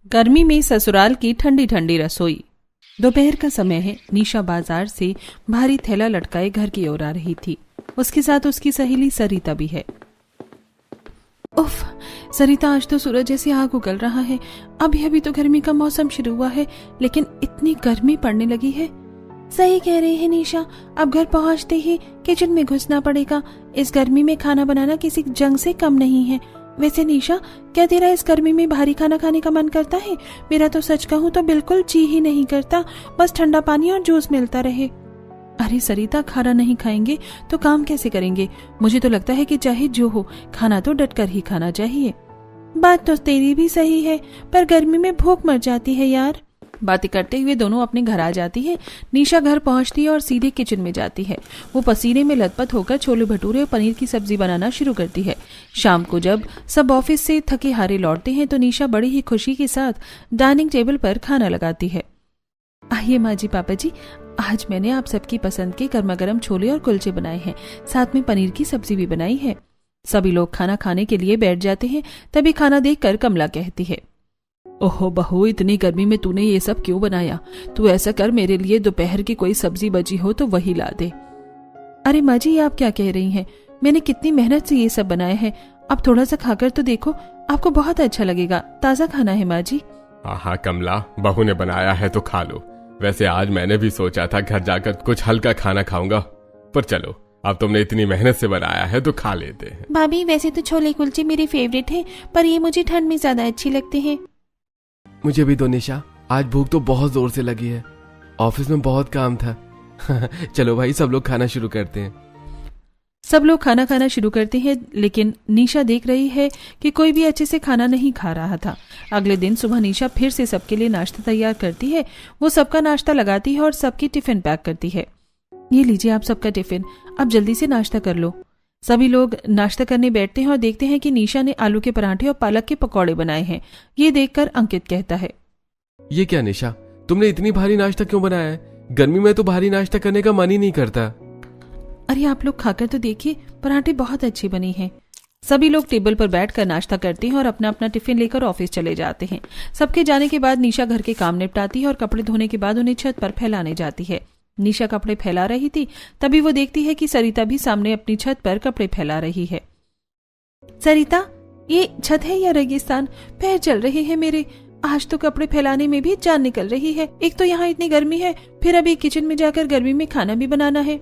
गर्मी में ससुराल की ठंडी ठंडी रसोई। दोपहर का समय है। निशा बाजार से भारी थैला लटकाए घर की ओर आ रही थी। उसके साथ उसकी सहेली सरिता भी है। उफ, सरिता, आज तो सूरज जैसे आग उगल रहा है। अभी अभी तो गर्मी का मौसम शुरू हुआ है, लेकिन इतनी गर्मी पड़ने लगी है। सही कह रही है निशा, अब घर पहुंचते ही किचन में घुसना पड़ेगा। इस गर्मी में खाना बनाना किसी जंग से कम नहीं है। वैसे निशा, क्या तेरा इस गर्मी में भारी खाना खाने का मन करता है? मेरा तो सच कहूँ तो बिल्कुल जी ही नहीं करता, बस ठंडा पानी और जूस मिलता रहे। अरे सरिता, खाना नहीं खाएंगे तो काम कैसे करेंगे? मुझे तो लगता है कि चाहे जो हो, खाना तो डटकर ही खाना चाहिए। बात तो तेरी भी सही है, पर गर्मी में भूख मर जाती है यार। बातें करते हुए दोनों अपने घर आ जाती है। निशा घर पहुंचती है और सीधे किचन में जाती है। वो पसीने में लथपथ होकर छोले भटूरे और पनीर की सब्जी बनाना शुरू करती है। शाम को जब सब ऑफिस से थके हारे लौटते हैं तो निशा बड़ी ही खुशी के साथ डाइनिंग टेबल पर खाना लगाती है। आइए माँ जी, पापा जी, आज मैंने आप सबकी पसंद के गर्मा गर्म छोले और कुलचे बनाए हैं, साथ में पनीर की सब्जी भी बनाई है। सभी लोग खाना खाने के लिए बैठ जाते हैं। तभी खाना देखकर कमला कहती है, ओहो बहू, इतनी गर्मी में तूने ये सब क्यों बनाया? तू ऐसा कर, मेरे लिए दोपहर की कोई सब्जी बची हो तो वही ला दे। अरे माँ जी, आप क्या कह रही हैं? मैंने कितनी मेहनत से ये सब बनाया है। अब थोड़ा सा खाकर तो देखो, आपको बहुत अच्छा लगेगा। ताज़ा खाना है माँ जी। हाँ कमला, बहू ने बनाया है तो खा लो। वैसे आज मैंने भी सोचा था घर जाकर कुछ हल्का खाना खाऊंगा, पर चलो, अब तुमने इतनी मेहनत से बनाया है तो खा लेते हैं। भाभी, वैसे तो छोले कुलचे मेरे फेवरेट हैं, पर ये मुझे ठंड में ज्यादा अच्छे लगते हैं। मुझे भी दो निशा, आज भूख तो बहुत जोर से लगी है। ऑफिस में बहुत काम था। चलो भाई, सब लोग खाना शुरू करते हैं। सब लोग खाना खाना शुरू करते हैं, लेकिन निशा देख रही है कि कोई भी अच्छे से खाना नहीं खा रहा था। अगले दिन सुबह निशा फिर से सबके लिए नाश्ता तैयार करती है। वो सबका नाश्ता लगाती है और सबकी टिफिन पैक करती है। ये लीजिए आप सबका टिफिन, अब जल्दी से नाश्ता कर लो। सभी लोग नाश्ता करने बैठते हैं और देखते हैं कि निशा ने आलू के पराठे और पालक के पकौड़े बनाए हैं। ये देखकर अंकित कहता है, ये क्या निशा, तुमने इतनी भारी नाश्ता क्यों बनाया है? गर्मी में तो भारी नाश्ता करने का मन ही नहीं करता। अरे आप लोग खाकर तो देखिए, पराठे बहुत अच्छे बने हैं। सभी लोग टेबल पर बैठकर नाश्ता करते हैं और अपना अपना टिफिन लेकर ऑफिस चले जाते हैं। सबके जाने के बाद निशा घर के काम निपटाती है और कपड़े धोने के बाद उन्हें छत पर फैलाने जाती है। निशा कपड़े फैला रही थी, तभी वो देखती है कि सरिता भी सामने अपनी छत पर कपड़े फैला रही है। सरिता, ये छत है या रेगिस्तान? पैर जल रहे हैं मेरे। आज तो कपड़े फैलाने में भी जान निकल रही है। एक तो यहाँ इतनी गर्मी है, फिर अभी किचन में जाकर गर्मी में खाना भी बनाना है।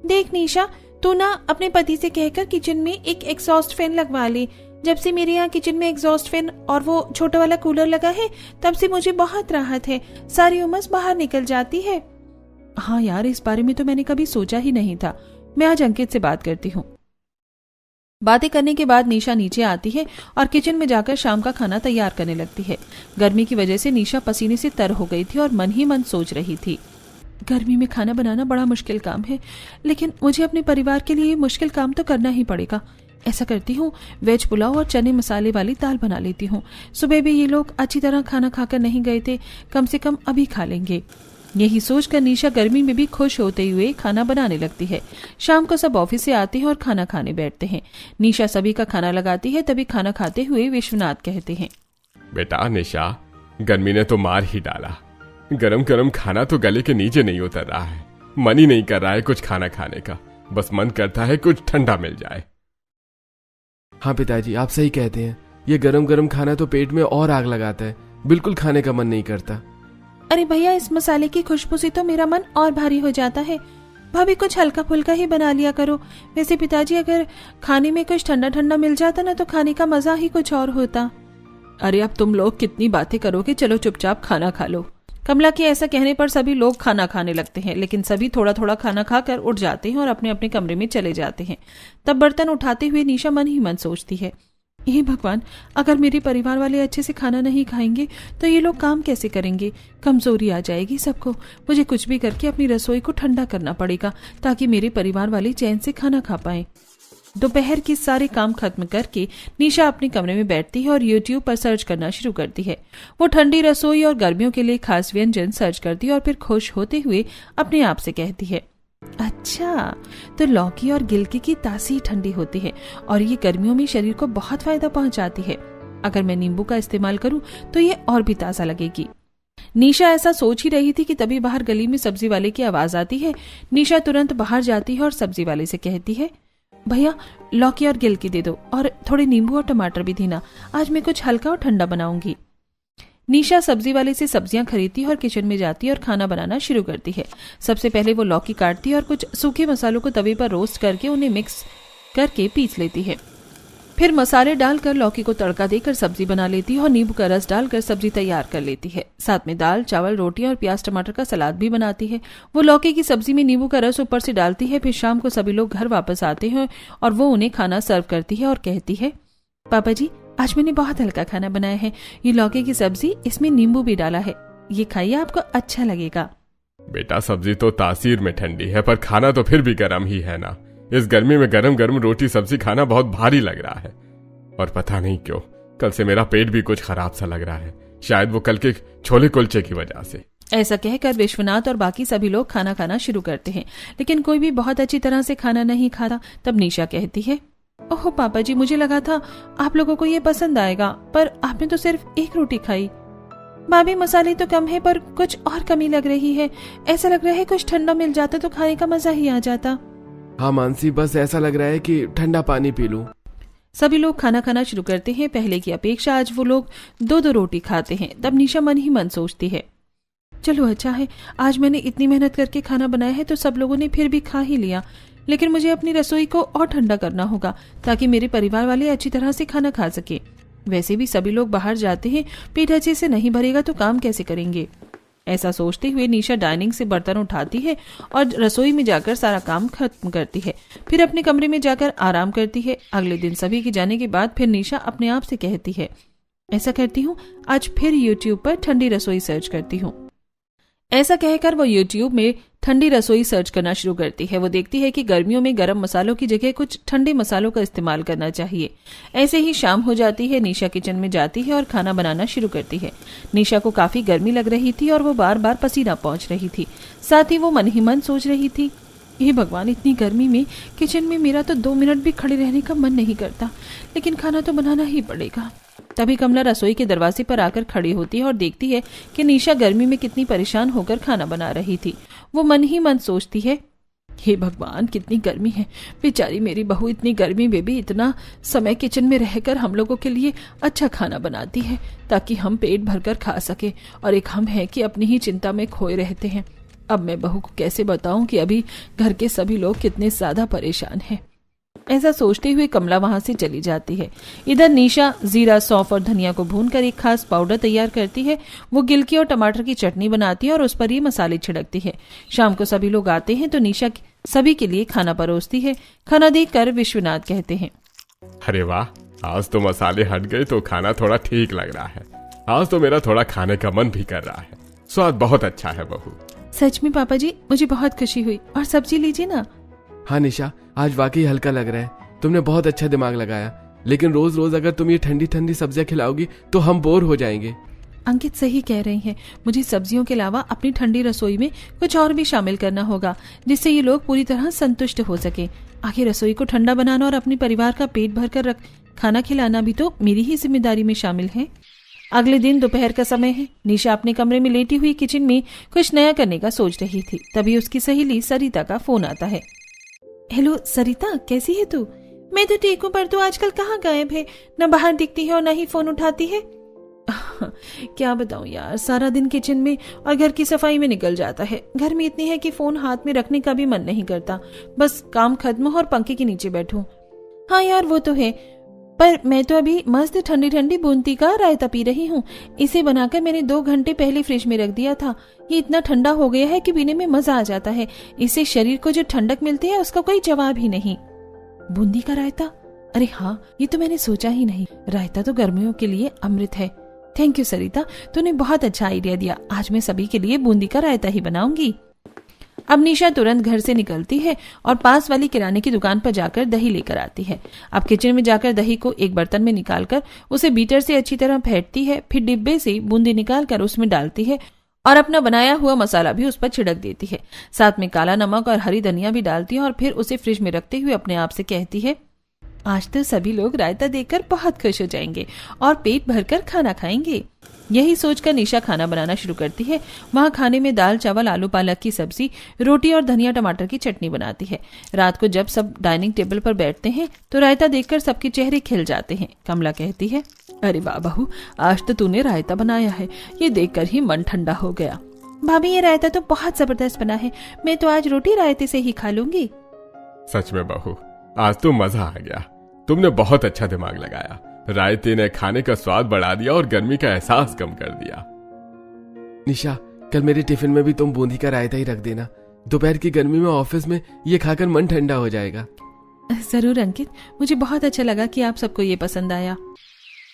देख निशा, तू ना अपने पति से कहकर किचन में एक एग्जॉस्ट फैन लगवा ले। जब से मेरे यहाँ किचन में एग्जॉस्ट फैन और वो छोटा वाला कूलर लगा है, तब से मुझे बहुत राहत है। सारी उमस बाहर निकल जाती है। हाँ यार, इस बारे में तो मैंने कभी सोचा ही नहीं था। मैं आज अंकित से बात करती हूँ। बातें करने के बाद निशा नीचे आती है और किचन में जाकर शाम का खाना तैयार करने लगती है। गर्मी की वजह से निशा पसीने से तर हो गई थी और मन ही मन सोच रही थी, गर्मी में खाना बनाना बड़ा मुश्किल काम है, लेकिन मुझे अपने परिवार के लिए मुश्किल काम तो करना ही पड़ेगा। ऐसा करती हूँ, वेज पुलाव और चने मसाले वाली दाल बना लेती हूँ। सुबह भी ये लोग अच्छी तरह खाना खाकर नहीं गए थे, कम से कम अभी खा लेंगे। यही सोचकर निशा गर्मी में भी खुश होते हुए खाना बनाने लगती है। शाम को सब ऑफिस से आते हैं और खाना खाने बैठते हैं। निशा सभी का खाना लगाती है, तभी खाना खाते हुए विश्वनाथ कहते हैं, बेटा निशा, गर्मी ने तो मार ही डाला। गरम गरम खाना तो गले के नीचे नहीं उतर रहा है। मन ही नहीं कर रहा है कुछ खाना खाने का, बस मन करता है कुछ ठंडा मिल जाए। हाँ पिताजी, आप सही कहते हैं। ये गरम गरम खाना तो पेट में और आग लगाता है, बिल्कुल खाने का मन नहीं करता। अरे भैया, इस मसाले की खुशबू से तो मेरा मन और भारी हो जाता है। भाभी, कुछ हल्का फुल्का ही बना लिया करो। वैसे पिताजी, अगर खाने में कुछ ठंडा ठंडा मिल जाता ना तो खाने का मजा ही कुछ और होता। अरे अब तुम लोग कितनी बातें करोगे, चलो चुपचाप खाना खा लो। कमला के ऐसा कहने पर सभी लोग खाना खाने लगते हैं, लेकिन सभी थोड़ा थोड़ा खाना खाकर उठ जाते हैं और अपने अपने कमरे में चले जाते हैं। तब बर्तन उठाते हुए निशा मन ही मन सोचती है, हे भगवान, अगर मेरे परिवार वाले अच्छे से खाना नहीं खाएंगे तो ये लोग काम कैसे करेंगे? कमजोरी आ जाएगी सबको। मुझे कुछ भी करके अपनी रसोई को ठंडा करना पड़ेगा ताकि मेरे परिवार वाले चैन से खाना खा पाएं। दोपहर के सारे काम खत्म करके निशा अपने कमरे में बैठती है और YouTube पर सर्च करना शुरू करती है। वो ठंडी रसोई और गर्मियों के लिए खास व्यंजन सर्च करती है और फिर खुश होते हुए अपने आप से कहती है, अच्छा, तो लौकी और गिलकी की तासी ठंडी होती है और ये गर्मियों में शरीर को बहुत फायदा पहुंचाती है। अगर मैं नींबू का इस्तेमाल करूं तो ये और भी ताज़ा लगेगी। निशा ऐसा सोच ही रही थी कि तभी बाहर गली में सब्जी वाले की आवाज आती है। निशा तुरंत बाहर जाती है और सब्जी वाले से कहती है, भैया लौकी और गिलकी दे दो और थोड़े नींबू और टमाटर भी देना, आज मैं कुछ हल्का और ठंडा बनाऊंगी। निशा सब्जी वाले से सब्जियां खरीदती है और किचन में जाती है और खाना बनाना शुरू करती है। सबसे पहले वो लौकी काटती है और कुछ सूखे मसालों को तवे पर रोस्ट करके उन्हें मिक्स करके पीस लेती है। फिर मसाले डालकर लौकी को तड़का देकर सब्जी बना लेती है और नींबू का रस डालकर सब्जी तैयार कर लेती है। साथ में दाल, चावल, रोटियां और प्याज टमाटर का सलाद भी बनाती है। वो लौकी की सब्जी में नींबू का रस ऊपर से डालती है। फिर शाम को सभी लोग घर वापस आते हैं और वो उन्हें खाना सर्व करती है और कहती है, पापा जी आज मैंने बहुत हल्का खाना बनाया है, ये लौकी की सब्जी, इसमें नींबू भी डाला है, ये खाइए आपको अच्छा लगेगा। बेटा सब्जी तो तासीर में ठंडी है पर खाना तो फिर भी गर्म ही है ना। इस गर्मी में गरम गरम रोटी सब्जी खाना बहुत भारी लग रहा है और पता नहीं क्यों कल से मेरा पेट भी कुछ खराब सा लग रहा है, शायद वो कल के छोले कुलचे की वजह से। ऐसा कहकर विश्वनाथ और बाकी सभी लोग खाना खाना शुरू करते हैं, लेकिन कोई भी बहुत अच्छी तरह से खाना नहीं खाता। तब निशा कहती है, ओह पापा जी मुझे लगा था आप लोगों को ये पसंद आएगा, पर आपने तो सिर्फ एक रोटी खाई। भाभी मसाले तो कम है पर कुछ और कमी लग रही है, ऐसा लग रहा है कुछ ठंडा मिल जाता तो खाने का मजा ही आ जाता। हाँ मानसी, बस ऐसा लग रहा है कि ठंडा पानी पी लूं। सभी लोग खाना खाना शुरू करते हैं। पहले की अपेक्षा आज वो लोग 2-2 रोटी खाते हैं। तब निशा मन ही मन सोचती है, चलो अच्छा है आज मैंने इतनी मेहनत करके खाना बनाया है तो सब लोगों ने फिर भी खा ही लिया, लेकिन मुझे अपनी रसोई को और ठंडा करना होगा ताकि मेरे परिवार वाले अच्छी तरह से खाना खा सके। वैसे भी सभी लोग बाहर जाते हैं, पेट अच्छे से नहीं भरेगा तो काम कैसे करेंगे। ऐसा सोचते हुए निशा डाइनिंग से बर्तन उठाती है और रसोई में जाकर सारा काम खत्म करती है। फिर अपने कमरे में जाकर आराम करती है। अगले दिन सभी के जाने के बाद फिर निशा अपने आप से कहती है, ऐसा करती हूँ आज फिर यूट्यूब पर ठंडी रसोई सर्च करती हूँ। ऐसा कहकर वो यूट्यूब में ठंडी रसोई सर्च करना शुरू करती है। वो देखती है कि गर्मियों में गरम मसालों की जगह कुछ ठंडे मसालों का इस्तेमाल करना चाहिए। ऐसे ही शाम हो जाती है। निशा किचन में जाती है और खाना बनाना शुरू करती है। निशा को काफी गर्मी लग रही थी और वो बार बार पसीना पहुंच रही थी। साथ ही वो मन ही मन सोच रही थी, हे भगवान इतनी गर्मी में किचन में मेरा तो 2 मिनट भी खड़े रहने का मन नहीं करता, लेकिन खाना तो बनाना ही पड़ेगा। तभी कमला रसोई के दरवाजे पर आकर खड़ी होती है और देखती है कि निशा गर्मी में कितनी परेशान होकर खाना बना रही थी। वो मन ही मन सोचती है, हे भगवान कितनी गर्मी है, बेचारी मेरी बहू इतनी गर्मी में भी इतना समय किचन में रहकर हम लोगों के लिए अच्छा खाना बनाती है ताकि हम पेट भरकर खा सके, और एक हम हैं कि अपनी ही चिंता में खोए रहते हैं। अब मैं बहू को कैसे बताऊं कि अभी घर के सभी लोग कितने ज्यादा परेशान हैं। ऐसा सोचते हुए कमला वहां से चली जाती है। इधर निशा जीरा, सौंफ और धनिया को भूनकर एक खास पाउडर तैयार करती है। वो गिलकी और टमाटर की चटनी बनाती है और उस पर ये मसाले छिड़कती है। शाम को सभी लोग आते हैं तो निशा सभी के लिए खाना परोसती है। खाना देखकर विश्वनाथ कहते हैं, अरे वाह, आज तो मसाले हट गए तो खाना थोड़ा ठीक लग रहा है। आज तो मेरा थोड़ा खाने का मन भी कर रहा है। स्वाद बहुत अच्छा है बहू। सच में पापा जी मुझे बहुत खुशी हुई, और सब्जी लीजिए ना। हाँ निशा, आज वाकई हल्का लग रहा है, तुमने बहुत अच्छा दिमाग लगाया, लेकिन रोज रोज अगर तुम ये ठंडी ठंडी सब्जियां खिलाओगी तो हम बोर हो जाएंगे। अंकित सही कह रही हैं, मुझे सब्जियों के अलावा अपनी ठंडी रसोई में कुछ और भी शामिल करना होगा जिससे ये लोग पूरी तरह संतुष्ट हो सके। आखिर रसोई को ठंडा बनाना और अपने परिवार का पेट भरकर खाना खिलाना भी तो मेरी ही जिम्मेदारी में शामिल है। अगले दिन दोपहर का समय है। निशा अपने कमरे में लेटी हुई किचन में कुछ नया करने का सोच रही थी। तभी उसकी सहेली सरिता का फोन आता है। हेलो सरिता, कैसी है तू? मैं तो ठीक हूँ, पर तू आजकल कहाँ गायब है? न बाहर दिखती है और न ही फोन उठाती है। क्या बताऊं यार, सारा दिन किचन में और घर की सफाई में निकल जाता है। गर्मी इतनी है कि फोन हाथ में रखने का भी मन नहीं करता, बस काम खत्म हो और पंखे के नीचे बैठूं। हाँ यार वो तो है, पर मैं तो अभी मस्त ठंडी ठंडी बूंदी का रायता पी रही हूँ। इसे बनाकर मैंने 2 घंटे पहले फ्रिज में रख दिया था। ये इतना ठंडा हो गया है कि पीने में मजा आ जाता है। इससे शरीर को जो ठंडक मिलती है उसका कोई जवाब ही नहीं। बूंदी का रायता? अरे हाँ, ये तो मैंने सोचा ही नहीं। रायता तो गर्मियों के लिए अमृत है। थैंक यू सरिता, तूने बहुत अच्छा आइडिया दिया। आज मैं सभी के लिए बूंदी का रायता ही बनाऊंगी। अब निशा तुरंत घर से निकलती है और पास वाली किराने की दुकान पर जाकर दही लेकर आती है। अब किचन में जाकर दही को एक बर्तन में निकालकर उसे बीटर से अच्छी तरह फेंटती है। फिर डिब्बे से बूंदी निकालकर उसमें डालती है और अपना बनाया हुआ मसाला भी उस पर छिड़क देती है। साथ में काला नमक और हरी धनिया भी डालती है और फिर उसे फ्रिज में रखते हुए अपने आप से कहती है, आज तो सभी लोग रायता देखकर बहुत खुश हो जाएंगे और पेट भरकर खाना खाएंगे। यही सोचकर निशा खाना बनाना शुरू करती है। वहाँ खाने में दाल चावल आलू पालक की सब्जी रोटी और धनिया टमाटर की चटनी बनाती है। रात को जब सब डाइनिंग टेबल पर बैठते हैं तो रायता देखकर सबके चेहरे खिल जाते हैं। कमला कहती है, अरे वाह बहू, आज तो तूने रायता बनाया है, ये देखकर ही मन ठंडा हो गया। भाभी ये रायता तो बहुत जबरदस्त बना है, मैं तो आज रोटी रायते से ही खा लूंगी। सच में बहू, आज तो मजा आ गया। तुमने बहुत अच्छा दिमाग लगाया। रायते ने खाने का स्वाद बढ़ा दिया और गर्मी का एहसास कम कर दिया। निशा, कल मेरे टिफिन में भी तुम बूंदी का रायता ही रख देना। दोपहर की गर्मी में ऑफिस में ये खाकर मन ठंडा हो जाएगा। जरूर अंकित, मुझे बहुत अच्छा लगा कि आप सबको ये पसंद आया।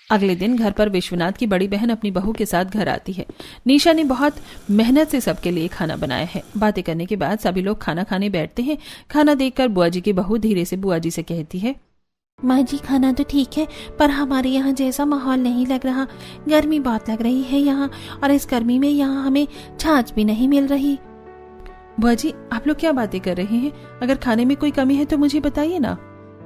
अगले दिन घर पर विश्वनाथ की बड़ी बहन अपनी बहू के साथ घर आती है। निशा ने बहुत मेहनत से सबके लिए खाना बनाया है। बातें करने के बाद सभी लोग खाना खाने बैठते हैं। खाना देखकर बुआ जी की बहू धीरे से बुआ जी से कहती है, माँ जी खाना तो ठीक है, पर हमारे यहाँ जैसा माहौल नहीं लग रहा। गर्मी बहुत लग रही है यहाँ, और इस गर्मी में यहाँ हमें छाछ भी नहीं मिल रही। बुआ जी, आप लोग क्या बातें कर रहे हैं? अगर खाने में कोई कमी है तो मुझे बताइए ना।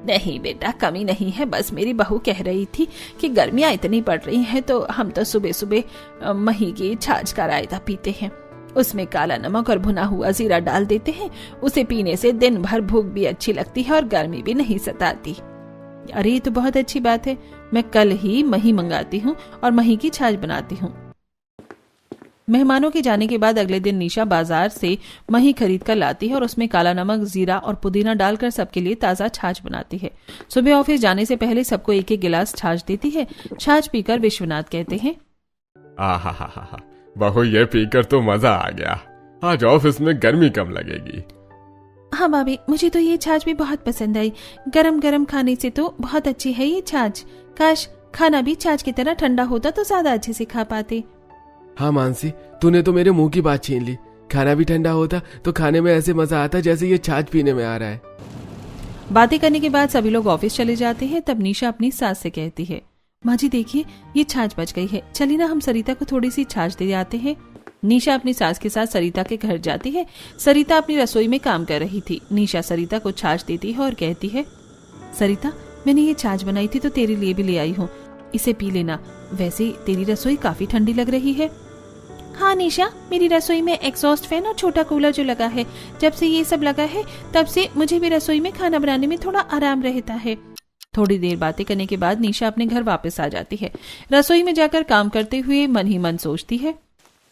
नहीं बेटा, कमी नहीं है, बस मेरी बहू कह रही थी कि गर्मियाँ इतनी पड़ रही हैं तो हम तो सुबह सुबह मही की छाछ का रायता पीते हैं। उसमें काला नमक और भुना हुआ जीरा डाल देते हैं। उसे पीने से दिन भर भूख भी अच्छी लगती है और गर्मी भी नहीं सताती। अरे ये तो बहुत अच्छी बात है, मैं कल ही मही मंगाती हूँ और मही की छाछ बनाती हूँ। मेहमानों के जाने के बाद अगले दिन निशा बाजार से मही खरीद कर लाती है और उसमें काला नमक, जीरा और पुदीना डालकर सबके लिए ताज़ा छाछ बनाती है। सुबह ऑफिस जाने से पहले सबको एक एक गिलास छाछ देती है। छाछ पीकर विश्वनाथ कहते हैं, आहा, बहू ये पीकर तो मजा आ गया। आज ऑफिस में गर्मी कम लगेगी। हाँ भाभी, मुझे तो ये छाछ भी बहुत पसंद आई। गरम गरम खाने से तो बहुत अच्छी है ये छाछ। काश खाना भी छाछ की तरह ठंडा होता तो ज्यादा अच्छे से खा पाते। हाँ मानसी, तूने तो मेरे मुंह की बात छीन ली। खाना भी ठंडा होता तो खाने में ऐसे मजा आता जैसे ये छाछ पीने में आ रहा है। बातें करने के बाद सभी लोग ऑफिस चले जाते हैं। तब निशा अपनी सास से कहती है, माँ जी देखिए, ये छाछ बच गई है, चलिए ना हम सरिता को थोड़ी सी छाछ दे आते हैं। निशा अपनी सास के साथ सरिता के घर जाती है। सरिता अपनी रसोई में काम कर रही थी। निशा सरिता को छाछ देती है और कहती है, सरिता, मैंने ये छाछ बनाई थी तो तेरे लिए भी ले आई हूँ, इसे पी लेना। वैसे तेरी रसोई काफी ठंडी लग रही है। हाँ निशा, मेरी रसोई में एग्जॉस्ट फैन और छोटा कूलर जो लगा है, जब से ये सब लगा है तब से मुझे भी रसोई में खाना बनाने में थोड़ा आराम रहता है। थोड़ी देर बातें करने के बाद निशा अपने घर वापस आ जाती है। रसोई में जाकर काम करते हुए मन ही मन सोचती है,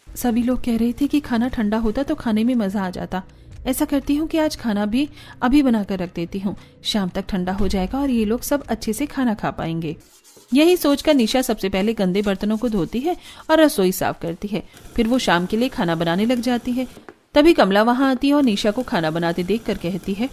सभी लोग कह रहे थे कि खाना ठंडा होता तो खाने में मजा आ जाता। ऐसा करती हूँ कि आज खाना भी अभी बनाकर रख देती हूँ, शाम तक ठंडा हो जाएगा और ये लोग सब अच्छे से खाना खा पाएंगे। यही सोचकर निशा सबसे पहले गंदे बर्तनों को धोती है और रसोई साफ करती है। फिर वो शाम के लिए खाना बनाने लग जाती है। तभी कमला वहां आती है और निशा को खाना बनाते देखकर कहती है,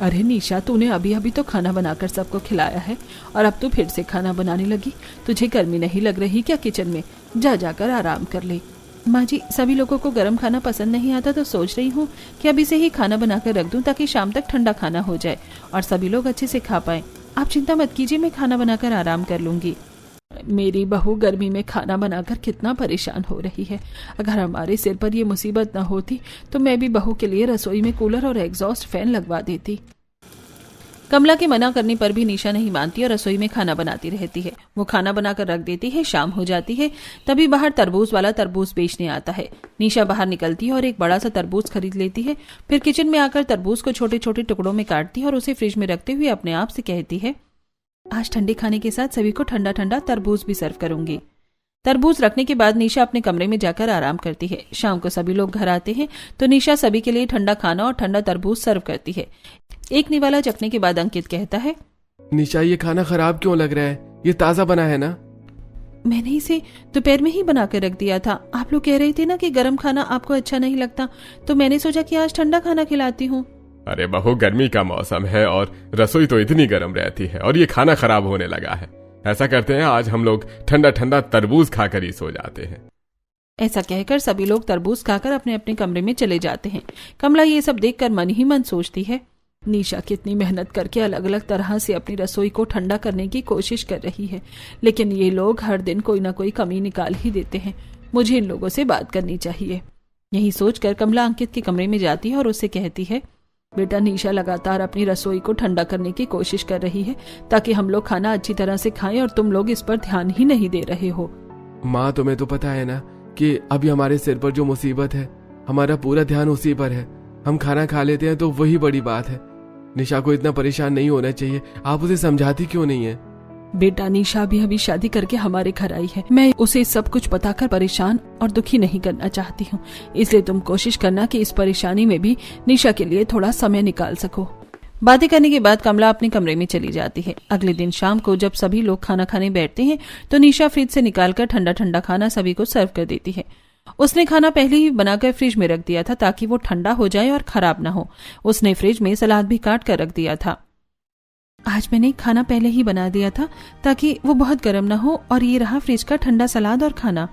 अरे निशा, तूने अभी अभी तो खाना बनाकर सबको खिलाया है और अब तू फिर से खाना बनाने लगी। तुझे गर्मी नहीं लग रही क्या किचन में? जा जाकर आराम कर ले। माँ जी, सभी लोगों को गर्म खाना पसंद नहीं आता तो सोच रही हूँ कि अभी से ही खाना बनाकर रख दूं ताकि शाम तक ठंडा खाना हो जाए और सभी लोग अच्छे से खा पाएं। आप चिंता मत कीजिए, मैं खाना बनाकर आराम कर लूंगी। मेरी बहू गर्मी में खाना बनाकर कितना परेशान हो रही है। अगर हमारे सिर पर ये मुसीबत न होती तो मैं भी बहू के लिए रसोई में कूलर और एग्जॉस्ट फैन लगवा देती। कमला के मना करने पर भी निशा नहीं मानती और रसोई में खाना बनाती रहती है। वो खाना बनाकर रख देती है। शाम हो जाती है। तभी बाहर तरबूज वाला तरबूज बेचने आता है। निशा बाहर निकलती है और एक बड़ा सा तरबूज खरीद लेती है। फिर किचन में आकर तरबूज को छोटे छोटे टुकड़ों में काटती है और उसे फ्रिज में रखते हुए अपने आप से कहती है, आज ठंडे खाने के साथ सभी को ठंडा ठंडा तरबूज भी सर्व करूंगी। तरबूज रखने के बाद निशा अपने कमरे में जाकर आराम करती है। शाम को सभी लोग घर आते हैं तो निशा सभी के लिए ठंडा खाना और ठंडा तरबूज सर्व करती है। एक निवाला चखने के बाद अंकित कहता है, निशा, ये खाना खराब क्यों लग रहा है? ये ताजा बना है ना? मैंने इसे दोपहर में ही बना कर रख दिया था। आप लोग कह रहे थे ना कि गर्म खाना आपको अच्छा नहीं लगता, तो मैंने सोचा कि आज ठंडा खाना खिलाती हूँ। अरे बहू, गर्मी का मौसम है और रसोई तो इतनी गर्म रहती है और ये खाना खराब होने लगा है। ऐसा करते हैं, आज हम लोग ठंडा ठंडा तरबूज खाकर ही सो जाते हैं। ऐसा कहकर सभी लोग तरबूज खाकर अपने अपने कमरे में चले जाते हैं। कमला ये सब देखकर मन ही मन सोचती है, निशा कितनी मेहनत करके अलग अलग तरह से अपनी रसोई को ठंडा करने की कोशिश कर रही है, लेकिन ये लोग हर दिन कोई ना कोई कमी निकाल ही देते हैं। मुझे इन लोगों से बात करनी चाहिए। यही सोचकर कमला अंकित के कमरे में जाती है और उससे कहती है, बेटा, निशा लगातार अपनी रसोई को ठंडा करने की कोशिश कर रही है ताकि हम लोग खाना अच्छी तरह से खाएं और तुम लोग इस पर ध्यान ही नहीं दे रहे हो। माँ, तुम्हें तो पता है ना कि अभी हमारे सिर पर जो मुसीबत है, हमारा पूरा ध्यान उसी पर है। हम खाना खा लेते हैं तो वही बड़ी बात है। निशा को इतना परेशान नहीं होना चाहिए, आप उसे समझाती क्यों नहीं है? बेटा, निशा भी अभी शादी करके हमारे घर आई है। मैं उसे सब कुछ बताकर परेशान और दुखी नहीं करना चाहती हूँ, इसलिए तुम कोशिश करना कि इस परेशानी में भी निशा के लिए थोड़ा समय निकाल सको। बातें करने के बाद कमला अपने कमरे में चली जाती है। अगले दिन शाम को जब सभी लोग खाना खाने बैठते हैं तो निशा फ्रिज से निकालकर ठंडा ठंडा खाना सभी को सर्व कर देती है। उसने खाना पहले ही बनाकर फ्रिज में रख दिया था ताकि वो ठंडा हो जाए और खराब ना हो। उसने फ्रिज में सलाद भी काट कर रख दिया था। आज मैंने खाना पहले ही बना दिया था ताकि वो बहुत गर्म ना हो, और ये रहा फ्रिज का ठंडा सलाद और खाना।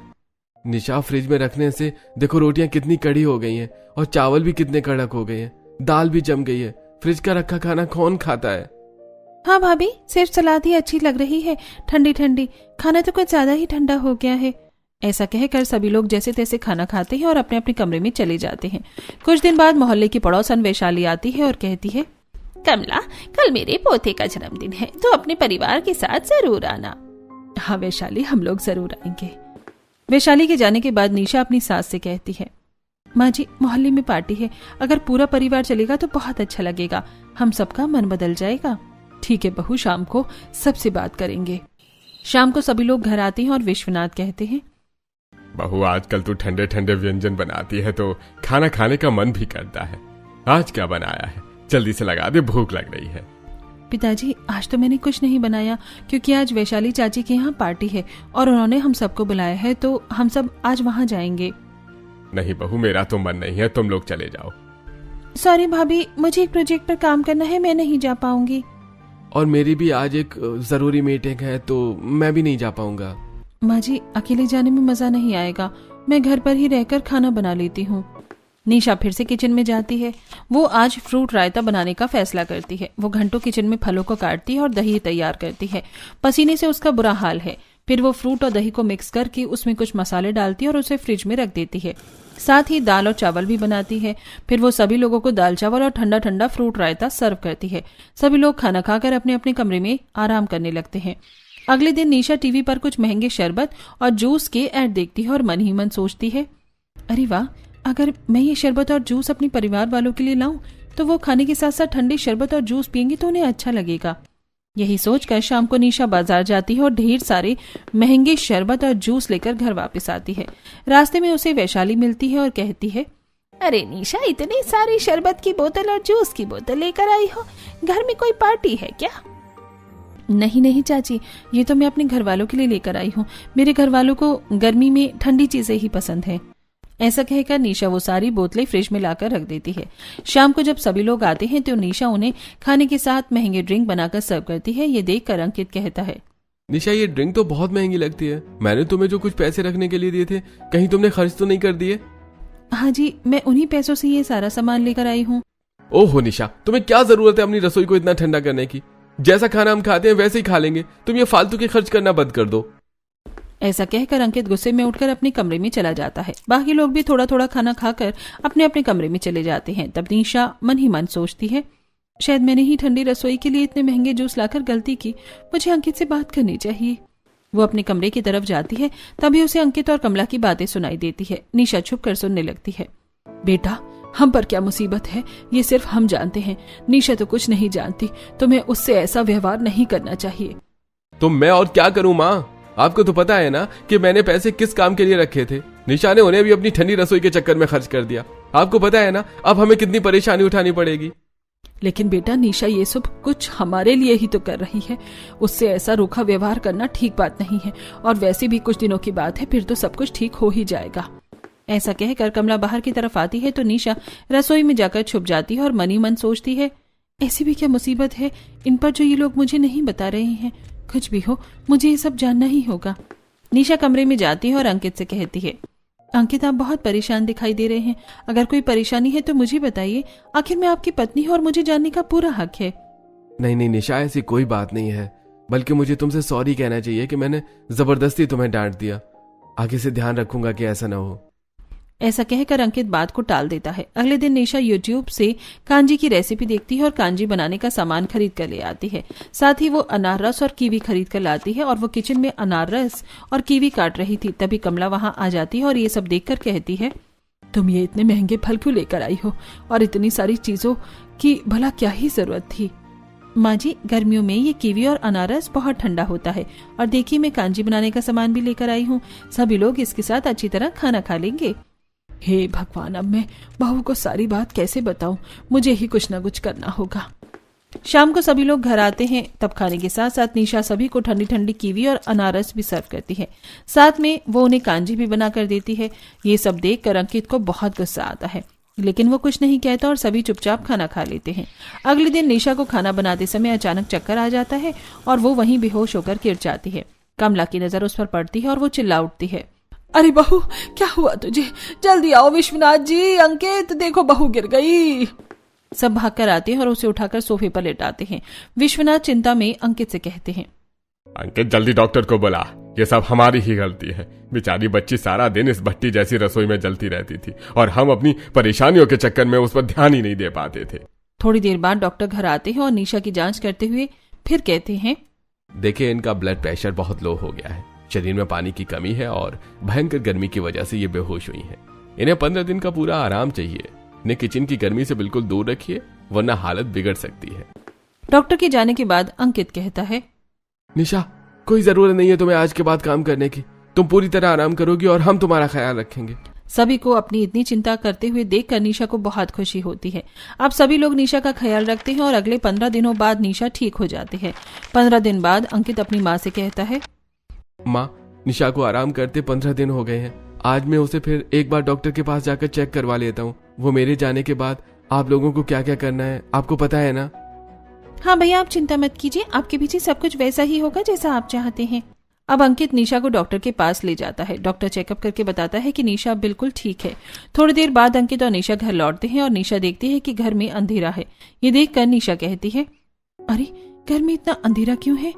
निशा, फ्रिज में रखने से देखो रोटियां कितनी कड़ी हो गई हैं और चावल भी कितने कड़क हो गए हैं, दाल भी जम गई है। फ्रिज का रखा खाना कौन खाता है? हाँ भाभी, सिर्फ सलाद ही अच्छी लग रही है, ठंडी ठंडी। खाना तो कुछ ज्यादा ही ठंडा हो गया है। ऐसा कहकर सभी लोग जैसे तैसे खाना खाते हैं और अपने अपने कमरे में चले जाते हैं। कुछ दिन बाद मोहल्ले की पड़ोसन वैशाली आती है और कहती है, कमला, कल मेरे पोते का जन्मदिन है, तो अपने परिवार के साथ जरूर आना। हाँ वैशाली, हम लोग जरूर आएंगे। वैशाली के जाने के बाद निशा अपनी सास से कहती है, माँ जी, मोहल्ले में पार्टी है, अगर पूरा परिवार चलेगा तो बहुत अच्छा लगेगा, हम सबका मन बदल जाएगा। ठीक है बहू, शाम को सबसे बात करेंगे। शाम को सभी लोग घर आते हैं और विश्वनाथ कहते हैं, बहू, आजकल तू ठंडे ठंडे व्यंजन बनाती है तो खाना खाने का मन भी करता है। आज क्या बनाया है? जल्दी से लगा दे, भूख लग रही है। पिताजी, आज तो मैंने कुछ नहीं बनाया क्योंकि आज वैशाली चाची के यहाँ पार्टी है और उन्होंने हम सबको बुलाया है, तो हम सब आज वहाँ जाएंगे। नहीं बहू, मेरा तो मन नहीं है, तुम लोग चले जाओ। सॉरी भाभी, मुझे एक प्रोजेक्ट पर काम करना है, मैं नहीं जा पाऊंगी। और मेरी भी आज एक जरूरी मीटिंग है तो मैं भी नहीं जा पाऊंगा। माँ जी, अकेले जाने में मजा नहीं आएगा, मैं घर पर ही रहकर खाना बना लेती हूँ। निशा फिर से किचन में जाती है। वो आज फ्रूट रायता बनाने का फैसला करती है। वो घंटों किचन में फलों को काटती है और दही तैयार करती है। पसीने से उसका बुरा हाल है। फिर वो फ्रूट और दही को मिक्स करके उसमें कुछ मसाले डालती है और उसे फ्रिज में रख देती है। साथ ही दाल और चावल भी बनाती है। फिर वो सभी लोगों को दाल चावल और ठंडा ठंडा फ्रूट रायता सर्व करती है। सभी लोग खाना खाकर अपने अपने कमरे में आराम करने लगते हैं। अगले दिन निशा टीवी पर कुछ महंगे शरबत और जूस के ऐड देखती है और मन ही मन सोचती है, अरे वाह, अगर मैं ये शरबत और जूस अपने परिवार वालों के लिए लाऊं तो वो खाने के साथ साथ ठंडी शरबत और जूस पियेंगे तो उन्हें अच्छा लगेगा। यही सोचकर शाम को निशा बाजार जाती है और ढेर सारे महंगे शरबत और जूस लेकर घर वापस आती है। रास्ते में उसे वैशाली मिलती है और कहती है, अरे निशा, इतनी सारी शरबत की बोतल और जूस की बोतल लेकर आई हो, घर में कोई पार्टी है क्या? नहीं नहीं चाची, ये तो मैं अपने घर वालों के लिए लेकर आई हूँ। मेरे घर वालों को गर्मी में ठंडी चीजें ही पसंद है। ऐसा कहकर निशा वो सारी बोतलें फ्रिज में लाकर रख देती है। शाम को जब सभी लोग आते हैं तो निशा उन्हें खाने के साथ महंगे ड्रिंक बनाकर सर्व करती है। ये देखकर अंकित कहता है, निशा, ये ड्रिंक तो बहुत महंगी लगती है। मैंने तुम्हें जो कुछ पैसे रखने के लिए दिए थे, कहीं तुमने खर्च तो नहीं कर दिए? हाँ जी, मैं उन्हीं पैसों से ये सारा सामान लेकर आई हूँ। ओहो निशा, तुम्हें क्या जरूरत है अपनी रसोई को इतना ठंडा करने की? जैसा खाना हम खाते हैं वैसे ही खा लेंगे। तुम ये फालतू के खर्च करना बंद कर दो। ऐसा कहकर अंकित गुस्से में उठकर अपने कमरे में चला जाता है। बाकी लोग भी थोड़ा थोड़ा खाना खाकर अपने अपने कमरे में चले जाते हैं। तब निशा मन ही मन सोचती है, शायद मैंने ही ठंडी रसोई के लिए इतने महंगे जूस लाकर गलती की। मुझे अंकित से बात करनी चाहिए। वो अपने कमरे की तरफ जाती है, तभी उसे अंकित और कमला की बातें सुनाई देती है। निशा छुप कर सुनने लगती है। बेटा, हम पर क्या मुसीबत है ये सिर्फ हम जानते हैं। निशा तो कुछ नहीं जानती। तुम्हें उससे ऐसा व्यवहार नहीं करना चाहिए। तो मैं और क्या करूं माँ? आपको तो पता है ना कि मैंने पैसे किस काम के लिए रखे थे। निशा ने उन्हें भी अपनी ठंडी रसोई के चक्कर में खर्च कर दिया। आपको पता है ना अब हमें कितनी परेशानी उठानी पड़ेगी। लेकिन बेटा, निशा ये सब कुछ हमारे लिए ही तो कर रही है। उससे ऐसा रूखा व्यवहार करना ठीक बात नहीं है। और वैसे भी कुछ दिनों की बात है, फिर तो सब कुछ ठीक हो ही जाएगा। ऐसा कहकर कमला बाहर की तरफ आती है तो निशा रसोई में जाकर छुप जाती है और मन ही मन सोचती है, ऐसी भी क्या मुसीबत है इन पर जो ये लोग मुझे नहीं बता रहे हैं। कुछ भी हो, मुझे ये सब जानना ही होगा। निशा कमरे में जाती है और अंकित से कहती है, अंकित, आप बहुत परेशान दिखाई दे रहे हैं। अगर कोई परेशानी है तो मुझे बताइए। आखिर मैं आपकी पत्नी हूँ और मुझे जानने का पूरा हक है। नहीं नहीं निशा, ऐसी कोई बात नहीं है। बल्कि मुझे तुमसे सॉरी कहना चाहिए कि मैंने जबरदस्ती तुम्हें डांट दिया। आगे से ध्यान रखूंगा कि ऐसा ना हो। ऐसा कहकर अंकित बात को टाल देता है। अगले दिन निशा यूट्यूब से कांजी की रेसिपी देखती है और कांजी बनाने का सामान खरीद कर ले आती है। साथ ही वो अनार रस और कीवी खरीद कर लाती है और वो किचन में अनार रस और कीवी काट रही थी। तभी कमला वहां आ जाती है और ये सब देखकर कहती है, तुम ये इतने महंगे फल क्यों लेकर आई हो और इतनी सारी चीजों की भला क्या ही जरूरत थी। माँ जी, गर्मियों में ये कीवी और अनारस बहुत ठंडा होता है और देखिए मैं कांजी बनाने का सामान भी लेकर आई हूँ। सभी लोग इसके साथ अच्छी तरह खाना खा लेंगे। हे भगवान, अब मैं बहू को सारी बात कैसे बताऊं? मुझे ही कुछ न कुछ करना होगा। शाम को सभी लोग घर आते हैं। तब खाने के साथ साथ निशा सभी को ठंडी ठंडी कीवी और अनारस भी सर्व करती है। साथ में वो उन्हें कांजी भी बना कर देती है। ये सब देख कर अंकित को बहुत गुस्सा आता है, लेकिन वो कुछ नहीं कहता और सभी चुपचाप खाना खा लेते हैं। अगले दिन निशा को खाना बनाते समय अचानक चक्कर आ जाता है और वो वहीं बेहोश होकर गिर जाती है। कमला की नजर उस पर पड़ती है और वो चिल्ला उठती है, अरे बहू, क्या हुआ तुझे? जल्दी आओ विश्वनाथ जी, अंकित देखो बहू गिर गई। सब भागकर आते हैं और उसे उठाकर सोफे पर लेटाते हैं। विश्वनाथ चिंता में अंकित से कहते हैं, अंकित जल्दी डॉक्टर को बुला, ये सब हमारी ही गलती है। बेचारी बच्ची सारा दिन इस भट्टी जैसी रसोई में जलती रहती थी और हम अपनी परेशानियों के चक्कर में उस पर ध्यान ही नहीं दे पाते थे। थोड़ी देर बाद डॉक्टर घर आते हैं और निशा की जांच करते हुए फिर कहते हैं, देखिए इनका ब्लड प्रेशर बहुत लो हो गया है, शरीर में पानी की कमी है और भयंकर गर्मी की वजह से ये बेहोश हुई हैं। इन्हें 15 दिन का पूरा आराम चाहिए। इन्हें किचन की गर्मी से बिल्कुल दूर रखिए, वरना हालत बिगड़ सकती है। डॉक्टर के जाने के बाद अंकित कहता है, निशा, कोई जरूरत नहीं है तुम्हें आज के बाद काम करने की। तुम पूरी तरह आराम करोगी और हम तुम्हारा ख्याल रखेंगे। सभी को अपनी इतनी चिंता करते हुए देखकर निशा को बहुत खुशी होती है। अब सभी लोग निशा का ख्याल रखते हैं और अगले 15 दिनों बाद निशा ठीक हो जाती है। 15 दिन बाद अंकित अपनी माँ से कहता है, माँ, निशा को आराम करते 15 दिन हो गए हैं। आज मैं उसे फिर एक बार डॉक्टर के पास जाकर चेक करवा लेता हूँ। वो मेरे जाने के बाद आप लोगों को क्या क्या करना है आपको पता है ना? हाँ भैया, आप चिंता मत कीजिए, आपके पीछे सब कुछ वैसा ही होगा जैसा आप चाहते हैं। अब अंकित निशा को डॉक्टर के पास ले जाता है। डॉक्टर चेकअप करके बताता है कि निशा बिल्कुल ठीक है। थोड़ी देर बाद अंकित और निशा घर लौटते हैं और निशा देखती है कि घर में अंधेरा है। ये देखकर निशा कहती है, अरे घर में इतना अंधेरा क्यों है?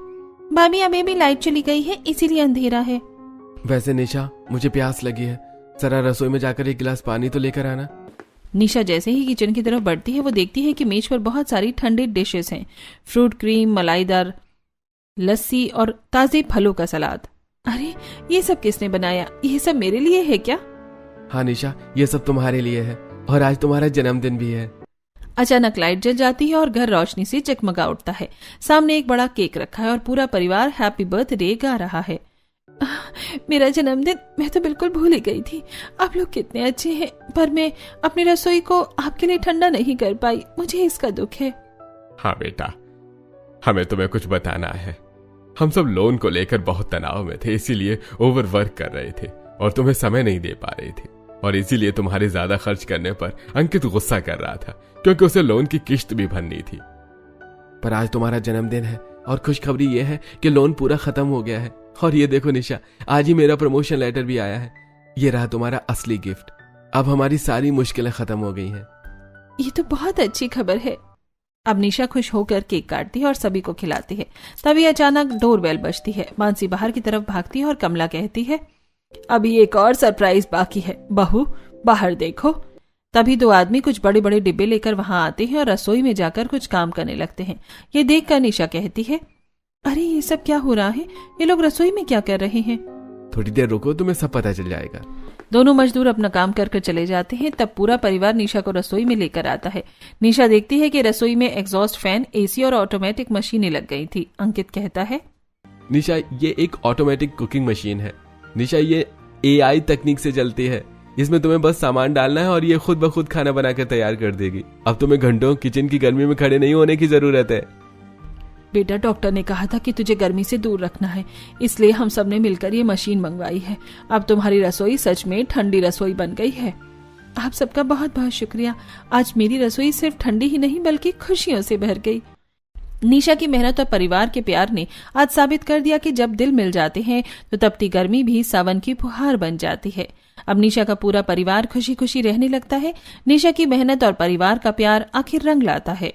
भाभी, अभी भी लाइट चली गई है, इसीलिए अंधेरा है। वैसे निशा, मुझे प्यास लगी है, जरा रसोई में जाकर एक गिलास पानी तो लेकर आना। निशा जैसे ही किचन की तरफ बढ़ती है वो देखती है कि मेज पर बहुत सारी ठंडी डिशेस हैं। फ्रूट क्रीम, मलाईदार लस्सी और ताजे फलों का सलाद। अरे ये सब किसने बनाया? ये सब मेरे लिए है क्या? हाँ निशा, ये सब तुम्हारे लिए है और आज तुम्हारा जन्मदिन भी है। अचानक लाइट जल जाती है और घर रोशनी से जगमगा उठता है। सामने एक बड़ा केक रखा है और पूरा परिवार हैप्पी बर्थडे गा रहा है। मेरा जन्मदिन, मैं तो बिल्कुल भूल ही गई थी। आप लोग कितने अच्छे हैं, पर मैं अपनी रसोई को आपके लिए ठंडा नहीं कर पाई, मुझे इसका दुख है। हाँ बेटा, हमें तुम्हें कुछ बताना है। हम सब लोन को लेकर बहुत तनाव में थे, इसीलिए ओवरवर्क कर रहे थे और तुम्हें समय नहीं दे पा रहे थे, और इसीलिए तुम्हारे ज्यादा खर्च करने पर अंकित गुस्सा कर रहा था क्योंकि उसे लोन की किश्त भी भरनी थी। पर आज तुम्हारा जन्मदिन है और खुशखबरी ये है कि लोन पूरा खत्म हो गया है। और ये देखो निशा, आज ही मेरा प्रमोशन लेटर भी आया है। ये रहा तुम्हारा असली गिफ्ट। अब हमारी सारी मुश्किलें खत्म हो गई हैं। ये तो बहुत अच्छी खबर है। अब निशा खुश होकर केक काटती है और सभी को खिलाती है। तभी अचानक डोरबेल बजती है। मानसी बाहर की तरफ भागती है और कमला कहती है, अभी एक और सरप्राइज बाकी है, बहू बाहर देखो। तभी दो आदमी कुछ बड़े बड़े डिब्बे लेकर वहां आते हैं और रसोई में जाकर कुछ काम करने लगते हैं। ये देखकर निशा कहती है, अरे ये सब क्या हो रहा है? ये लोग रसोई में क्या कर रहे हैं? थोड़ी देर रुको, तुम्हें सब पता चल जाएगा। दोनों मजदूर अपना काम कर चले जाते हैं। तब पूरा परिवार निशा को रसोई में लेकर आता है। निशा देखती है कि रसोई में एग्जॉस्ट फैन, एसी और ऑटोमेटिक मशीनें लग गई थी। अंकित कहता है, निशा ये एक ऑटोमेटिक कुकिंग मशीन है। निशा ये AI तकनीक से चलती है। इसमें तुम्हें बस सामान डालना है और ये खुद ब खुद खाना बनाकर तैयार कर देगी। अब तुम्हें घंटों किचन की गर्मी में खड़े नहीं होने की जरूरत है। बेटा, डॉक्टर ने कहा था कि तुझे गर्मी से दूर रखना है, इसलिए हम सब ने मिलकर ये मशीन मंगवाई है। अब तुम्हारी रसोई सच में ठंडी रसोई बन गई है। आप सबका बहुत बहुत शुक्रिया। आज मेरी रसोई सिर्फ ठंडी ही नहीं बल्कि खुशियों से भर गई। निशा की मेहनत और परिवार के प्यार ने आज साबित कर दिया कि जब दिल मिल जाते हैं तो तपती गर्मी भी सावन की फुहार बन जाती है। अब निशा का पूरा परिवार खुशी खुशी रहने लगता है। निशा की मेहनत और परिवार का प्यार आखिर रंग लाता है।